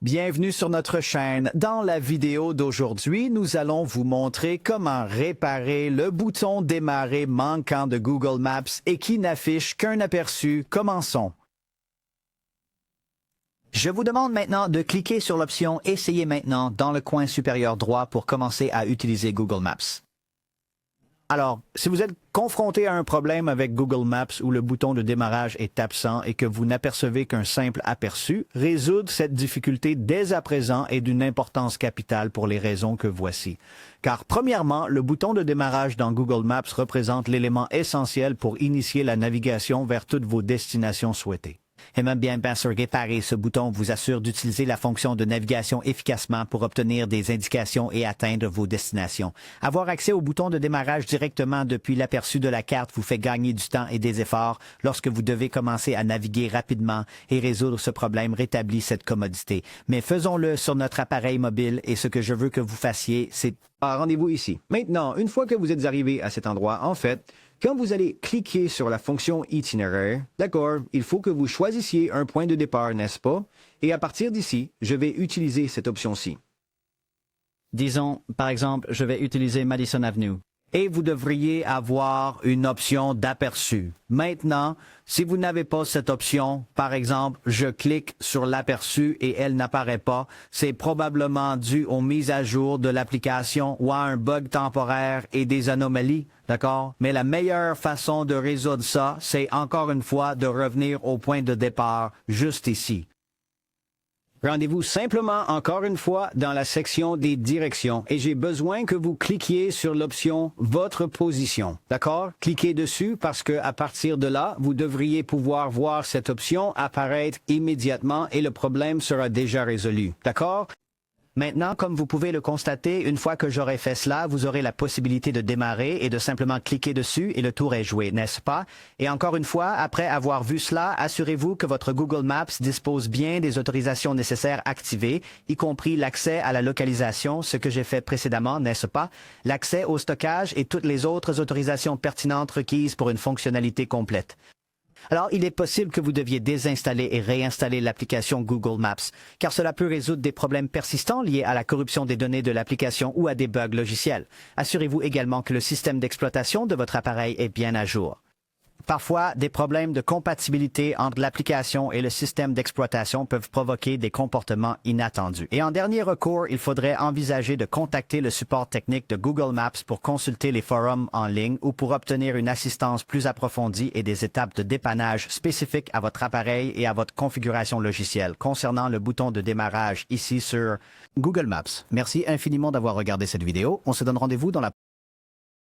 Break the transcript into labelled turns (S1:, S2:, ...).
S1: Bienvenue sur notre chaîne. Dans la vidéo d'aujourd'hui, nous allons vous montrer comment réparer le bouton démarrer manquant de Google Maps et qui n'affiche qu'un aperçu. Commençons.
S2: Je vous demande maintenant de cliquer sur l'option « Essayez maintenant » dans le coin supérieur droit pour commencer à utiliser Google Maps.
S1: Alors, si vous êtes confronté à un problème avec Google Maps où le bouton de démarrage est absent et que vous n'apercevez qu'un simple aperçu, résoudre cette difficulté dès à présent est d'une importance capitale pour les raisons que voici. Car premièrement, le bouton de démarrage dans Google Maps représente l'élément essentiel pour initier la navigation vers toutes vos destinations souhaitées.
S2: Et même bien sûr, réparer ce bouton vous assure d'utiliser la fonction de navigation efficacement pour obtenir des indications et atteindre vos destinations. Avoir accès au bouton de démarrage directement depuis l'aperçu de la carte vous fait gagner du temps et des efforts lorsque vous devez commencer à naviguer rapidement et résoudre ce problème rétablit cette commodité. Mais faisons-le sur notre appareil mobile et ce que je veux que vous fassiez, c'est...
S1: Rendez-vous ici. Maintenant, une fois que vous êtes arrivé à cet endroit, en fait, quand vous allez cliquer sur la fonction itinéraire, d'accord, il faut que vous choisissiez un point de départ, n'est-ce pas? Et à partir d'ici, je vais utiliser cette option-ci.
S2: Disons, par exemple, je vais utiliser Madison Avenue.
S1: Et vous devriez avoir une option d'aperçu. Maintenant, si vous n'avez pas cette option, par exemple, je clique sur l'aperçu et elle n'apparaît pas, c'est probablement dû aux mises à jour de l'application ou à un bug temporaire et des anomalies, d'accord? Mais la meilleure façon de résoudre ça, c'est encore une fois de revenir au point de départ, juste ici. Rendez-vous simplement encore une fois dans la section des directions et j'ai besoin que vous cliquiez sur l'option « Votre position ». D'accord? Cliquez dessus parce que à partir de là, vous devriez pouvoir voir cette option apparaître immédiatement et le problème sera déjà résolu. D'accord?
S2: Maintenant, comme vous pouvez le constater, une fois que j'aurai fait cela, vous aurez la possibilité de démarrer et de simplement cliquer dessus et le tour est joué, n'est-ce pas? Et encore une fois, après avoir vu cela, assurez-vous que votre Google Maps dispose bien des autorisations nécessaires activées, y compris l'accès à la localisation, ce que j'ai fait précédemment, n'est-ce pas? L'accès au stockage et toutes les autres autorisations pertinentes requises pour une fonctionnalité complète. Alors, il est possible que vous deviez désinstaller et réinstaller l'application Google Maps, car cela peut résoudre des problèmes persistants liés à la corruption des données de l'application ou à des bugs logiciels. Assurez-vous également que le système d'exploitation de votre appareil est bien à jour. Parfois, des problèmes de compatibilité entre l'application et le système d'exploitation peuvent provoquer des comportements inattendus. Et en dernier recours, il faudrait envisager de contacter le support technique de Google Maps pour consulter les forums en ligne ou pour obtenir une assistance plus approfondie et des étapes de dépannage spécifiques à votre appareil et à votre configuration logicielle concernant le bouton de démarrage ici sur Google Maps. Merci infiniment d'avoir regardé cette vidéo. On se donne rendez-vous dans la